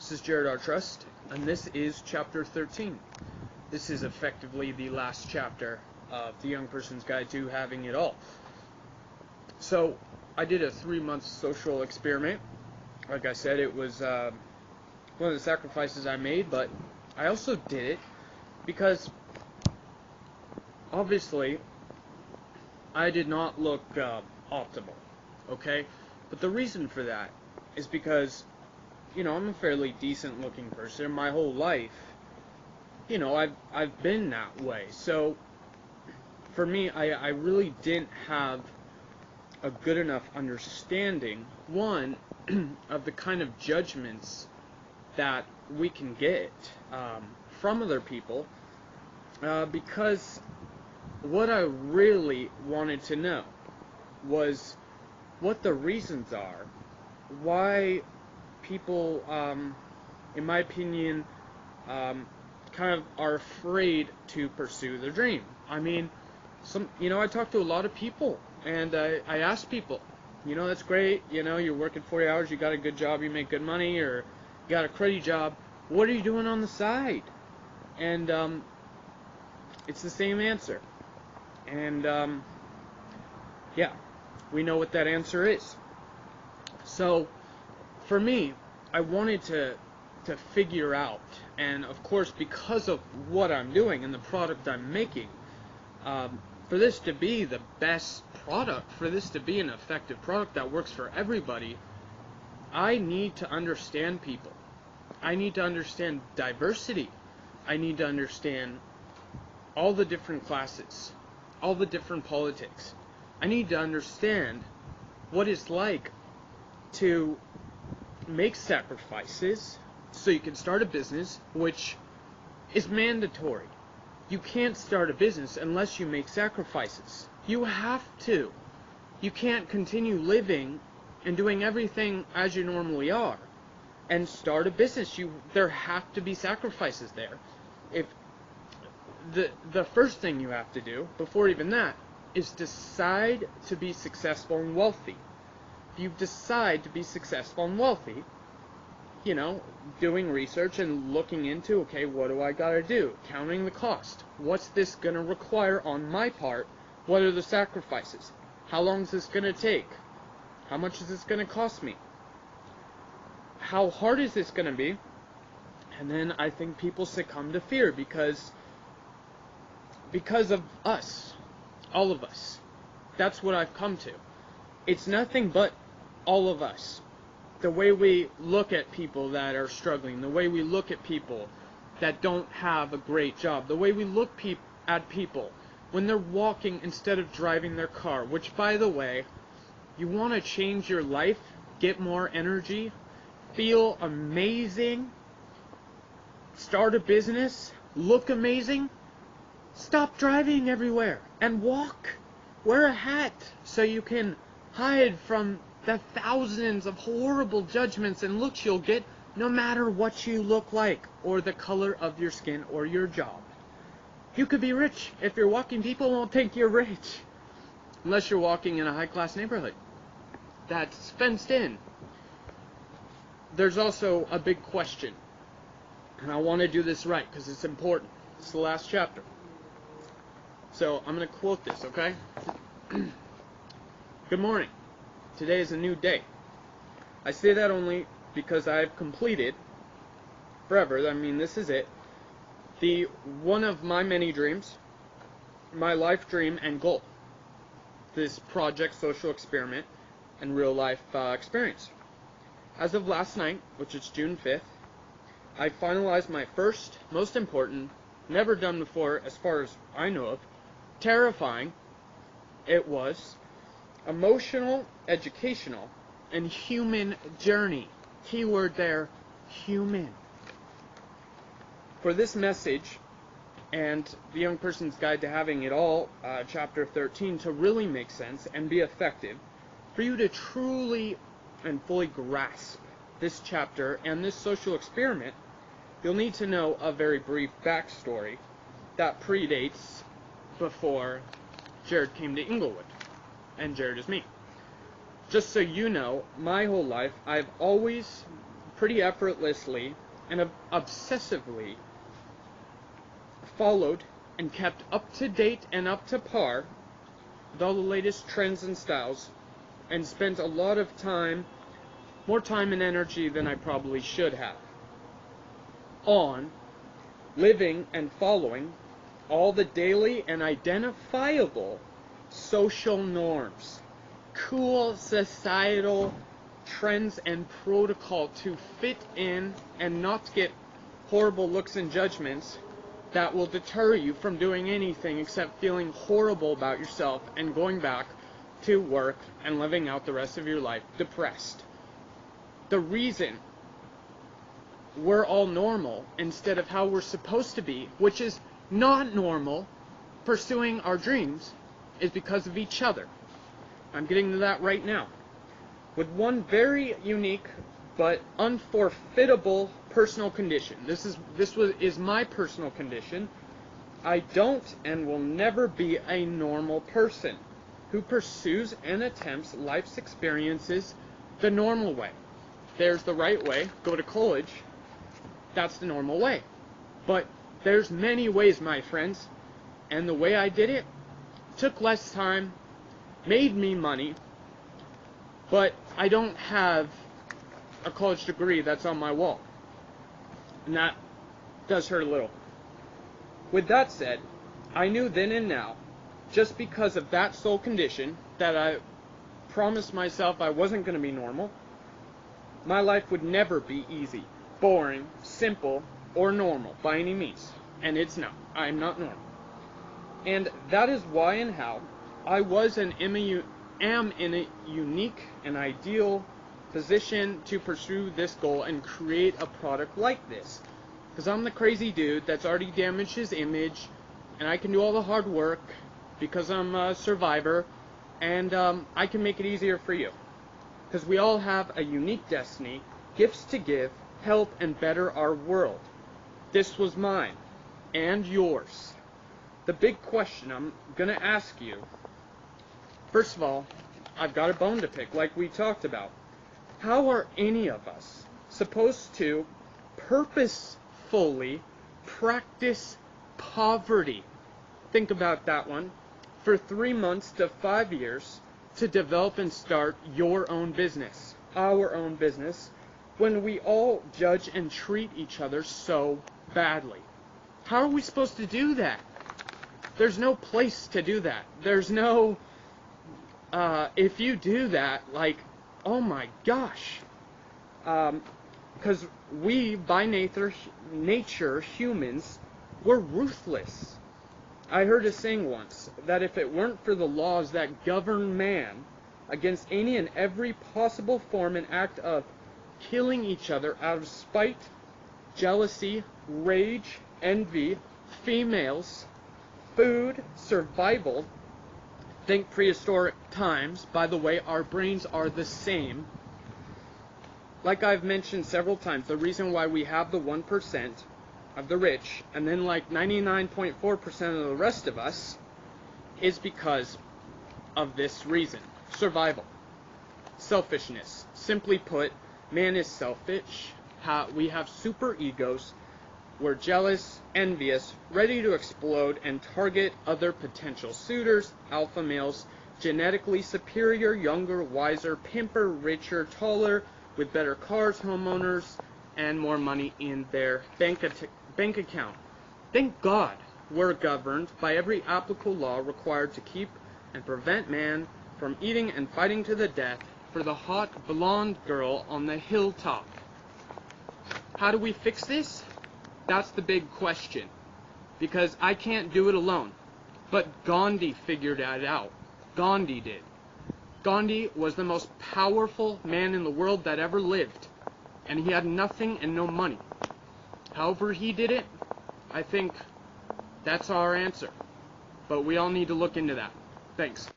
This is Jared R. Trust, and this is Chapter 13. This is effectively the last chapter of The Young Person's Guide to Having It All. So, I did a 3-month social experiment. Like I said, it was one of the sacrifices I made, but I also did it because, obviously, I did not look optimal, okay? But the reason for that is because, you know, I'm a fairly decent looking person. My whole life, you know, I've been that way. So for me, I really didn't have a good enough understanding, one, of the kind of judgments that we can get from other people, because what I really wanted to know was what the reasons are why people, in my opinion, kind of are afraid to pursue their dream. I mean, I talk to a lot of people, and I ask people, you know, that's great, you know, you're working 40 hours, you got a good job, you make good money, or you got a cruddy job, what are you doing on the side? And it's the same answer. And yeah, we know what that answer is. So for me, I wanted to figure out, and of course because of what I'm doing and the product I'm making, for this to be the best product, for this to be an effective product that works for everybody, I need to understand people. I need to understand diversity. I need to understand all the different classes, all the different politics. I need to understand what it's like to make sacrifices so you can start a business, which is mandatory. You can't start a business unless you make sacrifices. You have to. You can't continue living and doing everything as you normally are and start a business. There have to be sacrifices there. If the first thing you have to do before even that is decide to be successful and wealthy. If you decide to be successful and wealthy, you know, doing research and looking into, okay, what do I gotta do? Counting the cost. What's this gonna require on my part? What are the sacrifices? How long is this gonna take? How much is this gonna cost me? How hard is this gonna be? And then I think people succumb to fear because of us. All of us. That's what I've come to. It's nothing but all of us. The way we look at people that are struggling, the way we look at people that don't have a great job, the way we look at people when they're walking instead of driving their car, which, by the way, you want to change your life, get more energy, feel amazing, start a business, look amazing, stop driving everywhere and walk. Wear a hat so you can hide from the thousands of horrible judgments and looks you'll get no matter what you look like or the color of your skin or your job. You could be rich. If you're walking, people won't think you're rich. Unless you're walking in a high-class neighborhood that's fenced in. There's also a big question. And I want to do this right because it's important. It's the last chapter. So I'm going to quote this, okay? Good morning. Today is a new day. I say that only because I've completed forever, I mean this is it, one of my many dreams, my life dream and goal, this project, social experiment, and real life experience. As of last night, which is June 5th, I finalized my first, most important, never done before as far as I know of, terrifying, it was, emotional, educational, and human journey. Keyword there, human. For this message and The Young Person's Guide to Having It All, Chapter 13, to really make sense and be effective, for you to truly and fully grasp this chapter and this social experiment, you'll need to know a very brief backstory that predates before Jared came to Inglewood. And Jared is me. Just so you know, my whole life, I've always pretty effortlessly and obsessively followed and kept up to date and up to par with all the latest trends and styles, and spent a lot of time, more time and energy than I probably should have, on living and following all the daily and identifiable social norms, cool societal trends and protocol to fit in and not get horrible looks and judgments that will deter you from doing anything except feeling horrible about yourself and going back to work and living out the rest of your life depressed. The reason we're all normal instead of how we're supposed to be, which is not normal, pursuing our dreams, is because of each other. I'm getting to that right now. With one very unique but unforfeitable personal condition. This is my personal condition. I don't and will never be a normal person who pursues and attempts life's experiences the normal way. There's the right way, go to college. That's the normal way. But there's many ways, my friends, and the way I did it took less time, made me money, but I don't have a college degree that's on my wall. And that does hurt a little. With that said, I knew then and now, just because of that sole condition, that I promised myself I wasn't going to be normal, my life would never be easy, boring, simple, or normal by any means. And it's not. I'm not normal. And that is why and how I was and am in a unique and ideal position to pursue this goal and create a product like this. Because I'm the crazy dude that's already damaged his image, and I can do all the hard work because I'm a survivor, and I can make it easier for you. Because we all have a unique destiny, gifts to give, help, and better our world. This was mine, and yours. The big question I'm going to ask you, first of all, I've got a bone to pick, like we talked about. How are any of us supposed to purposefully practice poverty? Think about that one. For 3 months to 5 years to develop and start your own business, our own business, when we all judge and treat each other so badly. How are we supposed to do that? There's no place to do that. There's no, if you do that, like, oh my gosh. Because we, by nature, humans, we're ruthless. I heard a saying once that if it weren't for the laws that govern man against any and every possible form and act of killing each other out of spite, jealousy, rage, envy, females, food, survival, think prehistoric times. By the way, our brains are the same. Like I've mentioned several times, the reason why we have the 1% of the rich, and then like 99.4% of the rest of us, is because of this reason. Survival. Selfishness. Simply put, man is selfish. We have super egos. We're jealous, envious, ready to explode and target other potential suitors, alpha males, genetically superior, younger, wiser, pimper, richer, taller, with better cars, homeowners, and more money in their bank account. Thank God we're governed by every applicable law required to keep and prevent man from eating and fighting to the death for the hot blonde girl on the hilltop. How do we fix this? That's the big question. Because I can't do it alone. But Gandhi figured it out. Gandhi did. Gandhi was the most powerful man in the world that ever lived. And he had nothing and no money. However he did it, I think that's our answer. But we all need to look into that. Thanks.